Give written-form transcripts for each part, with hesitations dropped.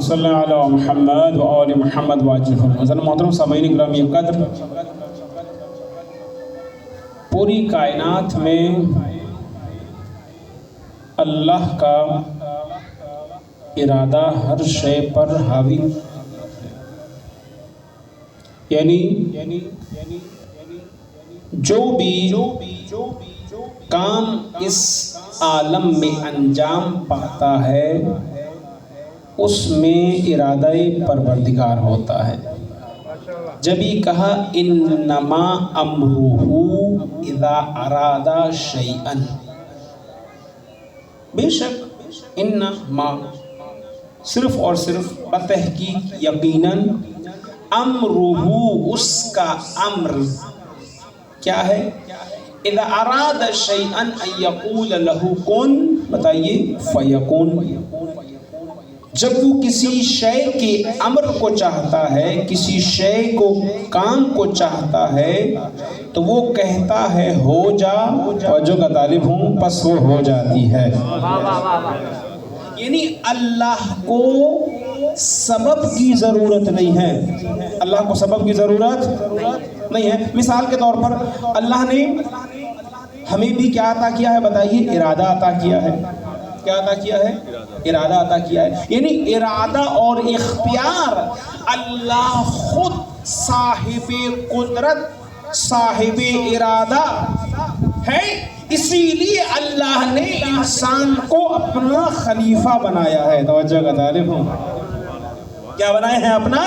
صلی اللہ علیہ محمد و آل محمد واجب حضرت محترم سامعین گرامی قدر، پوری کائنات میں اللہ کا ارادہ ہر شے پر حاوی، یعنی جو بھی کام اس عالم میں انجام پاتا ہے اس میں ارادہ پروردگار ہوتا ہے۔ جب یہ کہا انما امرہ اذا اراد شیئا، بے شک انما صرف اور صرف بتحقیق یقیناً امرہ اس کا امر کیا ہے؟ اذا اراد شیئا ان یقول لہ کن، بتائیے فیکون، جب وہ کسی شے کے امر کو چاہتا ہے، کسی شے کو کام کو چاہتا ہے تو وہ کہتا ہے ہو جا، اور جو کا طالب ہوں پس وہ ہو جاتی ہے۔ یعنی اللہ کو سبب کی ضرورت نہیں ہے، اللہ کو سبب کی ضرورت نہیں ہے۔ مثال کے طور پر اللہ نے ہمیں بھی کیا عطا کیا ہے؟ بتائیے، ارادہ عطا کیا ہے۔ کیا عطا کیا ہے؟ ارادہ عطا کیا ہے۔ یعنی ارادہ اور اختیار اللہ خود صاحب قدرت، صاحب ارادہ ہے، اسی لیے اللہ نے انسان کو اپنا خلیفہ بنایا ہے۔ توجہ کا طالب ہوں، کیا بنایا ہے؟ اپنا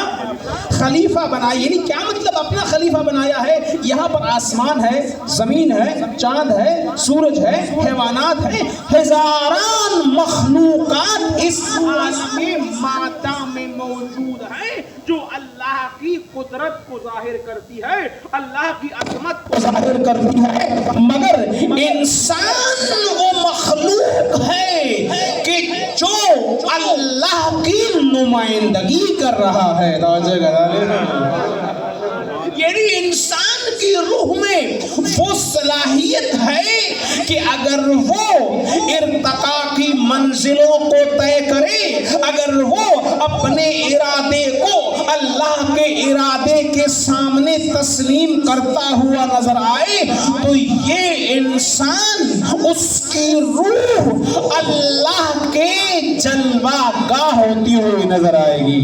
خلیفہ بنایا۔ یعنی کیا مطلب اپنا خلیفہ بنایا ہے؟ یہاں پر آسمان ہے، زمین ہے، چاند ہے، سورج ہے، حیوانات ہیں، ہزاران مخلوقات اس عالم مادہ میں موجود ہیں جو اللہ کی قدرت کو ظاہر کرتی ہے، اللہ کی عظمت کو ظاہر کرتی ہے، مگر انسان وہ مخلوق ہے کہ جو اللہ کی نمائندگی کر رہا ہے۔ یعنی انسان کی روح میں وہ صلاحیت ہے کہ اگر وہ ارتقاء کی منزلوں کو طے کرے، اگر وہ اپنے ارادے کو اللہ کے ارادے کے سامنے تسلیم کرتا ہوا نظر آئے تو یہ انسان، اس کی روح اللہ کے جلوہ گاہ ہوتی ہوئی نظر آئے گی۔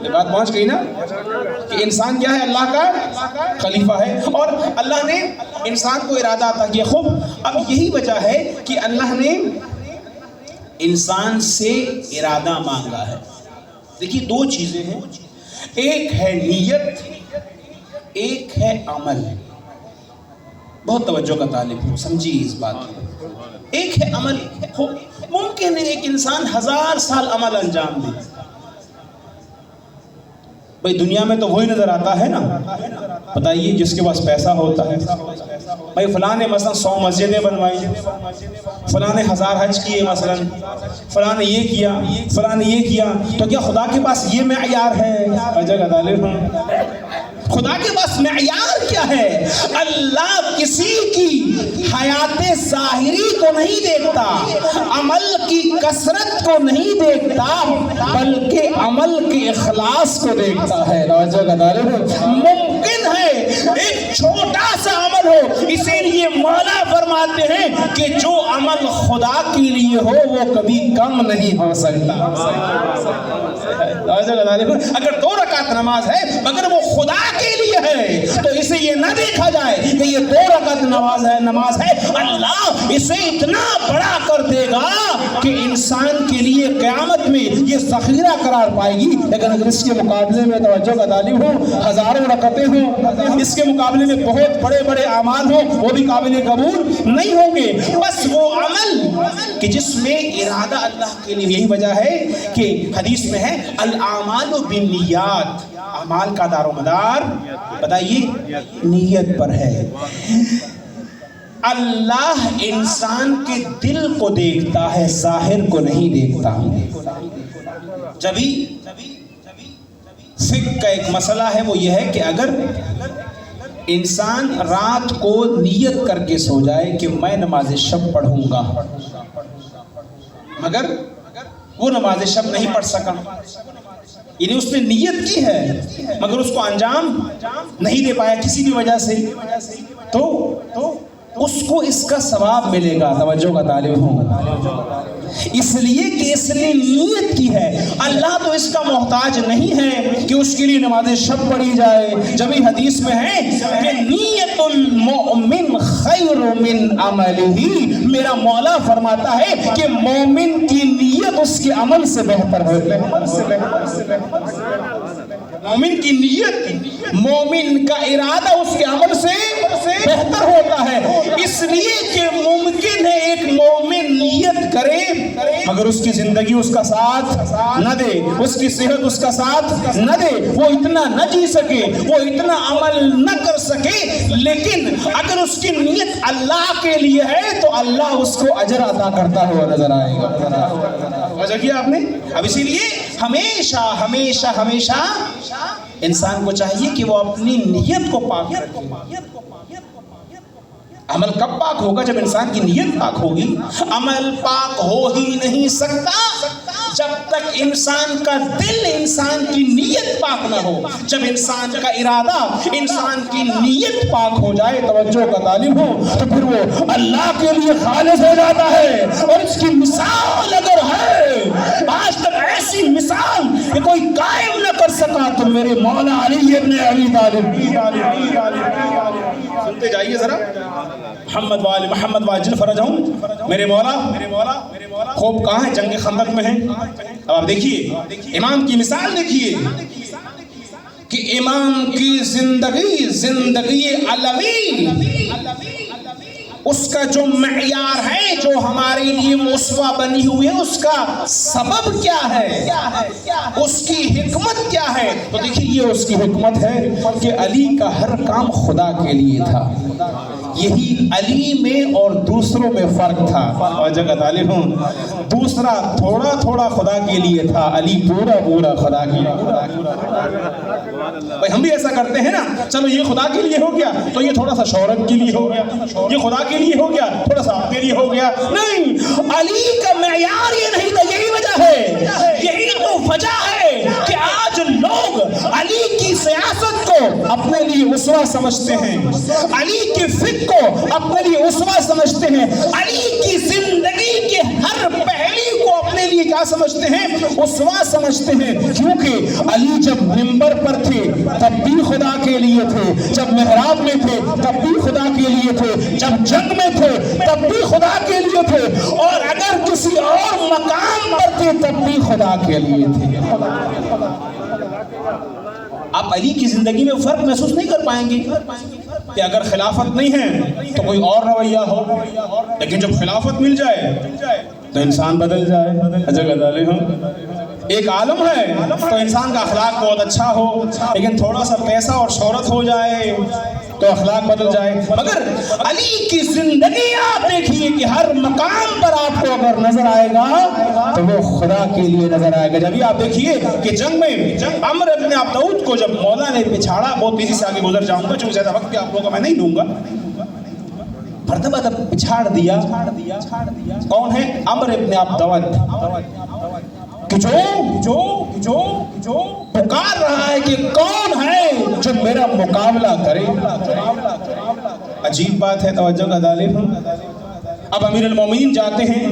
یہ بات پہنچ گئی نا کہ انسان کیا ہے؟ اللہ کا خلیفہ ہے، اور اللہ نے انسان کو ارادہ عطا کیا۔ خوب، اب یہی وجہ ہے کہ اللہ نے انسان سے ارادہ مانگا ہے۔ دیکھیے، دو چیزیں ہیں، ایک ہے نیت، ایک ہے عمل۔ بہت توجہ کا طالب ہوں، سمجھیے اس بات کو۔ ایک ہے عمل۔ ممکن ہے ایک انسان 1000 سال عمل انجام دے، بھئی دنیا میں تو وہی نظر آتا ہے نا، بتائیے، جس کے پاس پیسہ ہوتا ہے۔ بھئی فلاں نے مثلا 100 مسجدیں بنوائی، فلاں نے 1000 حج کیے، مثلا فلاں نے یہ کیا، فلاں نے یہ کیا، تو کیا خدا کے پاس یہ معیار ہے؟ خدا کے پاس معیار کیا ہے؟ اللہ کسی کی حیات ظاہری کو نہیں دیکھتا، عمل کی کثرت کو نہیں دیکھتا، بلکہ عمل کے اخلاص کو دیکھتا ہے۔ ممکن ہے ایک چھوٹا سا عمل ہو، اسی لیے مولا فرماتے ہیں کہ جو عمل خدا کے لیے ہو وہ کبھی کم نہیں ہو سکتا۔ اگر 2 رکعت نماز ہے مگر وہ خدا کے لیے ہے تو اسے یہ نہ دیکھا جائے کہ یہ 2 رکعت نماز ہے، اللہ اسے اتنا بڑا کر دے گا کہ انسان کے لیے قیامت میں یہ ذخیرہ قرار پائے گی۔ لیکن اگر اس کے مقابلے میں توجہ کا طالب ہو، ہزاروں رکعتیں ہوں، اس کے مقابلے میں بہت بڑے بڑے اعمال ہوں، وہ بھی قابل قبول نہیں ہوں گے۔ بس وہ عمل کہ جس میں ارادہ اللہ کے لیے، یہی وجہ ہے کہ حدیث میں ہے الاعمال بالنیات، اعمال کا دار و مدار بتائیے نیت پر ہے۔ اللہ انسان کے دل کو دیکھتا ہے، ظاہر کو نہیں دیکھتا۔ جبھی فقہ کا ایک مسئلہ ہے، وہ یہ ہے کہ اگر انسان رات کو نیت کر کے سو جائے کہ میں نماز شب پڑھوں گا، مگر وہ نماز شب نہیں پڑھ سکا، یعنی اس نے نیت کی ہے مگر اس کو انجام نہیں دے پایا کسی بھی وجہ سے، تو اس کو اس کا ثواب ملے گا۔ توجہ کا طالب ہوں، اس لیے کہ اس نے نیت کی ہے۔ اللہ تو اس کا محتاج نہیں ہے کہ اس کے لیے نماز شب پڑھی جائے، جب ہی حدیث میں ہے کہ نیت المؤمن خیر من عملہ، میرا مولا فرماتا ہے کہ مومن کی نیت اس کے عمل سے بہتر ہے۔ مومن کی نیت، مومن کا ارادہ اس کے عمل سے بہتر ہوتا ہے، اس لیے کہ ممکن ہے ایک مومن نیت کرے مگر اس کی زندگی اس کا ساتھ نہ دے، اس کی صحت اس کا ساتھ نہ دے، وہ اتنا نہ جی سکے، وہ اتنا عمل نہ کر سکے، لیکن اگر اس کی نیت اللہ کے لیے ہے تو اللہ اس کو اجر عطا کرتا ہوا نظر آئے گا۔ وجہ کیا آپ نے؟ اب اسی لیے ہمیشہ ہمیشہ ہمیشہ انسان کو چاہیے کہ وہ اپنی نیت کو پاک رکھے۔ عمل کب پاک ہوگا؟ جب انسان کی نیت پاک ہوگی۔ عمل پاک ہو ہی نہیں سکتا جب تک انسان کا دل، انسان کی نیت پاک نہ ہو۔ جب انسان کا ارادہ، انسان کی نیت پاک ہو جائے، توجہ کا طالب ہو، تو پھر وہ اللہ کے لیے خالص ہو جاتا ہے۔ اور اس کی مثال اگر ہے، آج تک ایسی مثال کہ کوئی قائم نہ کر سکا تو میرے مولا علی ابن ابی طالب۔ سنتے جائیے ذرا، محمد وآل محمد واجل فرجہم، میرے مولا خوب کہاں ہے؟ جنگ خندق میں ہیں۔ اب آپ دیکھیے امام کی مثال، دیکھیے کہ امام کی زندگی علوی، اس کا جو معیار ہے، جو ہمارے لیے اسوہ بنی ہوئی ہے، اس کا سبب کیا ہے، اس کی حکمت کیا ہے؟ تو دیکھیے یہ اس کی حکمت ہے کہ علی کا ہر کام خدا کے لیے تھا۔ یہی علی میں اور دوسروں میں فرق تھا۔ اور جگہ طالب ہوں، دوسرا تھوڑا تھوڑا خدا کے لیے تھا، علی پورا پورا خدا کے لیے۔ بھائی ہم بھی ایسا کرتے ہیں نا، چلو یہ خدا کے لیے ہو گیا تو یہ تھوڑا سا شہرت کے لیے ہو گیا، یہ خدا کے لیے ہو گیا تھوڑا سا آپ کے لیے ہو گیا۔ نہیں، علی کا معیار یہ نہیں تھا، یہی وجہ ہے، یہی تو وجہ ہے کہ آج لوگ علی کی سیاست کو اپنے لیے اسوہ سمجھتے ہیں، علی کی فکر کو اپنے لیے اسوہ سمجھتے ہیں، علی کی زندگی کے ہر پہلو کو اپنے لیے کیا سمجھتے ہیں؟ اسوہ سمجھتے ہیں، کیونکہ علی جب منبر پر تھے تب بھی خدا کے لیے تھے، جب محراب میں تھے تب بھی خدا کے لیے تھے، جب جنگ میں تھے تب بھی خدا کے لیے تھے، اور اگر کسی اور مقام پر تھے تب بھی خدا کے لیے تھے۔ آپ علی کی زندگی میں فرق محسوس نہیں کر پائیں گے کہ اگر خلافت نہیں ہے تو کوئی اور رویہ ہو، لیکن جب خلافت مل جائے تو انسان بدل جائے۔ جگہ ڈالے ہم ایک عالم ہے تو انسان کا اخلاق بہت اچھا ہو، لیکن تھوڑا سا پیسہ اور شہرت ہو جائے تو اخلاق بدل جائے۔ مگر علی کی زندگی آپ دیکھیے کہ ہر مقام پر آپ کو اگر نظر آئے گا تو وہ خدا کے لیے نظر آئے گا۔ جب بھی آپ دیکھیے کہ جنگ میں عمرو ابن عبدود کو جب مولا نے پچھاڑا، بہت تیزی سے آگے گزر جاؤں گا چونکہ زیادہ وقت آپ لوگوں کا میں نہیں لوں گا، مرتبہ جب پچھاڑ دیا، کون ہے؟ عمرو ابن عبدود، کہ جو پکار رہا ہے کہ کون ہے جو میرا مقابلہ کرے۔ عجیب بات ہے، توجہ کا طالب۔ اب امیر المومنین جاتے ہیں